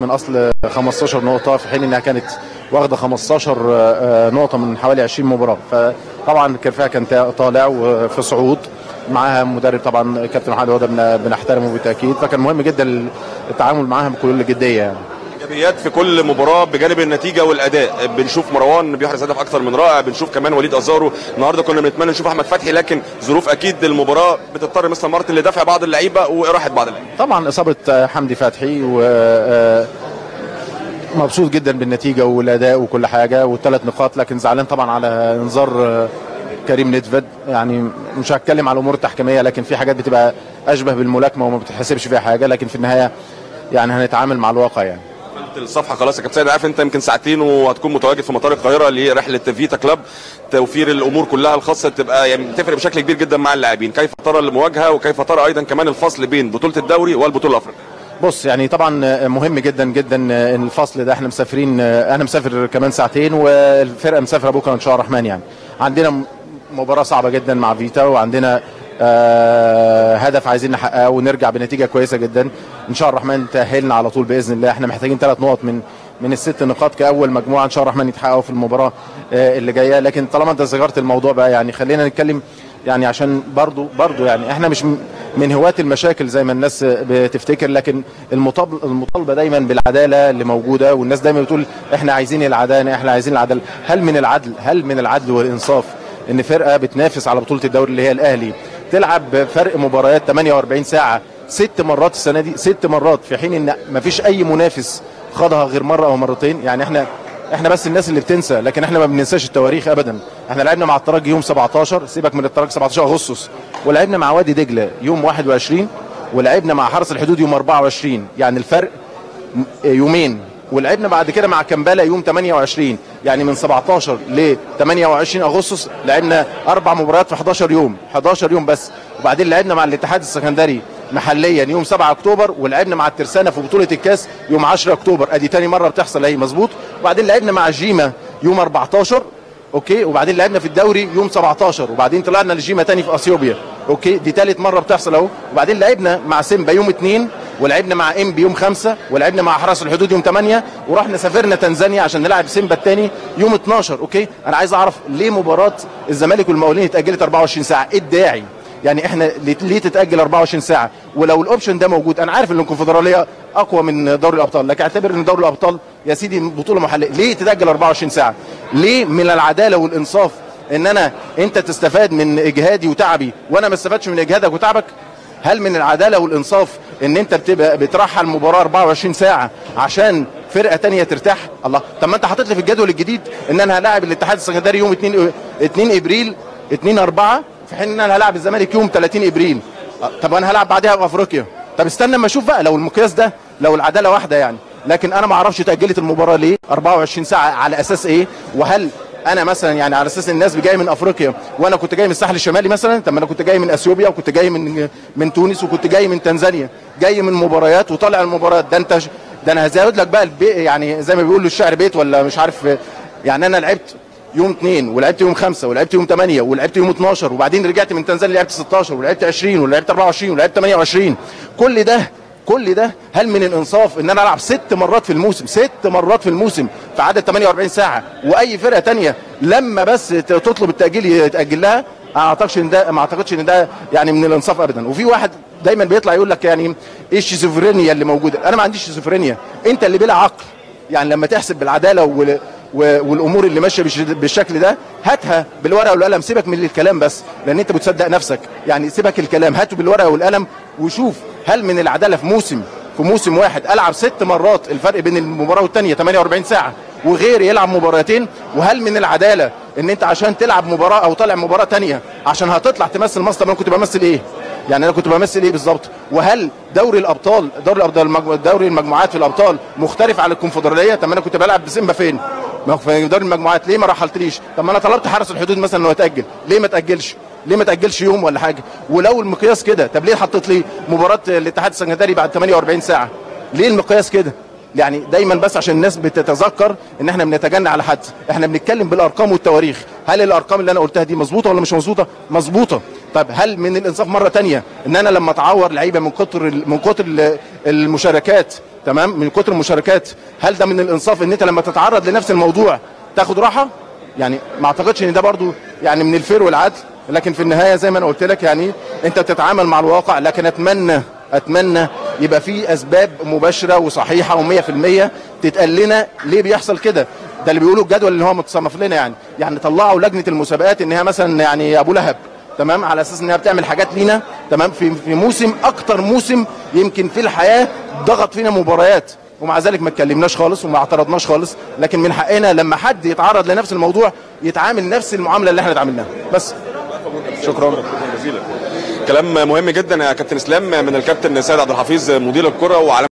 من اصل 15 نقطه في حين انها كانت واخده 15 نقطه من حوالي 20 مباراه. فطبعا كرفها كان طالع وفي صعود معاها مدرب طبعا كابتن محمد هدى بنحترمه بالتاكيد، فكان مهم جدا التعامل معاها بكل جديه يعني. ايجابيات في كل مباراه بجانب النتيجه والاداء، بنشوف مروان بيحرز هدف اكثر من رائع، بنشوف كمان وليد ازارو، النهارده كنا بنتمنى نشوف احمد فتحي، لكن ظروف اكيد المباراه بتضطر مثل مارتن لدفع بعض اللعيبه واراحه بعض اللعيبه. طبعا اصابه حمدي فتحي مبسوط جدا بالنتيجه والاداء وكل حاجه والثلاث نقاط، لكن زعلان طبعا على انذار كريم نيدفيد. يعني مش هتكلم على الامور التحكيميه، لكن في حاجات بتبقى اشبه بالملاكمه وما بتتحسبش فيها حاجه، لكن في النهايه يعني هنتعامل مع الواقع يعني. الصفحه خلاص يا كابتن سيد، عارف انت يمكن ساعتين وهتكون متواجد في مطار القاهره لرحله فيتا كلاب، توفير الامور كلها الخاصه تبقى يعني تفرق بشكل كبير جدا مع اللاعبين. كيف ترى المواجهه وكيف ترى ايضا كمان الفصل بين بطوله الدوري والبطوله الافريقيه؟ بص يعني طبعا مهم جدا جدا الفصل ده، احنا مسافرين، انا مسافر كمان ساعتين والفرقه مسافره بكره ان شاء الله الرحمن. يعني عندنا مباراه صعبه جدا مع فيتا، وعندنا هدف عايزين نحققه ونرجع بنتيجه كويسه جدا ان شاء الله الرحمن تاهلنا على طول باذن الله. احنا محتاجين 3 نقط من الست نقاط كاول مجموعه ان شاء الله الرحمن يتحققوا في المباراه اللي جايه. لكن طالما انت ذكرت الموضوع بقى يعني خلينا نتكلم، يعني عشان برضو يعني احنا مش من هواة المشاكل زي ما الناس بتفتكر، لكن المطالبه دايما بالعداله اللي موجوده، والناس دايما بتقول احنا عايزين العداله احنا عايزين العداله. هل من العدل والانصاف ان فرقه بتنافس على بطوله الدوري اللي هي الاهلي تلعب فرق مباريات 48 ساعه 6 مرات السنه دي، 6 مرات، في حين ان ما فيش اي منافس خاضها غير مره او مرتين؟ يعني احنا بس الناس اللي بتنسى، لكن احنا ما بننساش التواريخ ابدا. احنا لعبنا مع الترجي يوم 17، سيبك من الترجي 17 اغسطس، ولعبنا مع وادي دجله يوم 21، ولعبنا مع حرس الحدود يوم 24، يعني الفرق يومين. ولعبنا بعد كده مع كمبالا يوم 28، يعني من 17 ل 28 اغسطس لعبنا 4 مباريات في 11 يوم بس. وبعدين لعبنا مع الاتحاد السكندري محليا يوم 7 اكتوبر، ولعبنا مع الترسانه في بطوله الكاس يوم 10 اكتوبر، ادي تاني مره بتحصل اهي مظبوط. وبعدين لعبنا مع جيما يوم 14 اوكي، وبعدين لعبنا في الدوري يوم 17، وبعدين طلعنا لجيما تاني في اثيوبيا اوكي، دي ثالث مره بتحصل اهو. وبعدين لعبنا مع سيمبا يوم 2، ولعبنا مع انبي يوم 5، ولعبنا مع حرس الحدود يوم 8، ورحنا سافرنا تنزانيا عشان نلعب سيمبا الثاني يوم 12 اوكي. انا عايز اعرف ليه مباراه الزمالك والمقاولين اتاجلت 24 ساعه؟ ايه الداعي؟ يعني احنا ليه تتاجل 24 ساعه؟ ولو الاوبشن ده موجود، انا عارف ان الكونفدراليه اقوى من دوري الابطال، لكن اعتبر ان دوري الابطال يا سيدي بطوله محليه، ليه تتاجل 24 ساعه؟ ليه من العداله والانصاف ان انت تستفاد من اجهادي وتعبي وانا ما استفادش من اجهادك وتعبك؟ هل من العداله والانصاف ان انت بتبقى بترحل المباراه 24 ساعه عشان فرقه تانية ترتاح؟ الله، طب ما انت حاطط لي في الجدول الجديد ان انا هلاعب الاتحاد السكندري يوم 2 ابريل 2/4، في حين ان انا هلاعب الزمالك يوم 30 ابريل. طب انا هلاعب بعدها في افريقيا. طب استنى اما اشوف بقى لو المقياس ده، لو العداله واحده يعني. لكن انا ما اعرفش تاجلت المباراه ليه 24 ساعه على اساس ايه؟ وهل انا مثلا يعني على اساس الناس جايه من افريقيا وانا كنت جاي من الساحل الشمالي مثلا؟ طب انا كنت جاي من اثيوبيا، وكنت جاي من تونس، وكنت جاي من تنزانيا، جاي من مباريات وطالع المباريات ده انا هزود لك بقى يعني زي ما بيقولوا الشعر بيت ولا مش عارف. يعني انا لعبت يوم 2 ولعبت يوم 5 ولعبت يوم 8 ولعبت يوم 12، وبعدين رجعت من تنزانيا لعبت 16 ولعبت 20 ولعبت 24 ولعبت 28. كل ده هل من الانصاف ان انا العب 6 مرات في الموسم، 6 مرات في الموسم في عدد 48 ساعه، واي فرقه تانية لما بس تطلب التاجيل يتاجل لها؟ ما اعتقدش ان ده يعني من الانصاف ابدا. وفي واحد دايما بيطلع يقول لك يعني ايه الشيزوفرينيا اللي موجوده؟ انا ما عنديش شيزوفرينيا، انت اللي بلا عقل. يعني لما تحسب بالعداله والامور اللي ماشيه بالشكل ده، هاتها بالورقه والقلم، سيبك من الكلام بس لان انت بتصدق نفسك. يعني سيبك الكلام، هاته بالورقه والقلم وشوف هل من العداله في موسم واحد العب 6 مرات الفرق بين المباراه والثانيه 48 ساعه، وغير يلعب مباراتين؟ وهل من العداله ان انت عشان تلعب مباراه او طالع مباراه ثانيه عشان هتطلع تمثل مصر؟ طب انا كنت بمثل ايه؟ يعني انا كنت بمثل ايه بالظبط؟ وهل دوري المجموعات في الابطال مختلف عن الكونفدراليه؟ طب انا كنت بلعب بسيمبا فين؟ في دوري المجموعات ليه ما رحلتليش؟ طب ما انا طلبت حرس الحدود مثلا انه يتاجل، ليه ما تاجلش يوم ولا حاجه؟ ولو المقياس كده، طب ليه حطيت لي مباراه الاتحاد السكندري بعد 48 ساعه؟ ليه المقياس كده؟ يعني دايما بس عشان الناس بتتذكر ان احنا بنتجنى على حد، احنا بنتكلم بالارقام والتواريخ. هل الارقام اللي انا قلتها دي مظبوطه ولا مش مظبوطه؟ مظبوطه. طب هل من الانصاف مره ثانيه ان انا لما اتعور لعيبه من كتر المشاركات تمام من كتر المشاركات. هل ده من الانصاف ان انت لما تتعرض لنفس الموضوع تاخد راحه؟ يعني ما اعتقدش ان ده برضو يعني من الفير والعدل. لكن في النهايه زي ما انا قلت لك يعني انت بتتعامل مع الواقع. لكن اتمنى يبقى في اسباب مباشره وصحيحه و100% تتقال لنا ليه بيحصل كده. ده اللي بيقولوا الجدول اللي هو متصنف لنا يعني طلعوا لجنه المسابقات ان هي مثلا يعني ابو لهب تمام على اساس انها بتعمل حاجات لينا تمام في موسم اكتر موسم يمكن في الحياه ضغط فينا مباريات، ومع ذلك ما اتكلمناش خالص وما اعترضناش خالص. لكن من حقنا لما حد يتعرض لنفس الموضوع يتعامل نفس المعامله اللي احنا اتعاملناها بس. شكرا جزيلا. كلام مهم جدا يا كابتن اسلام من الكابتن سيد عبد الحفيظ مدير الكره. وعلى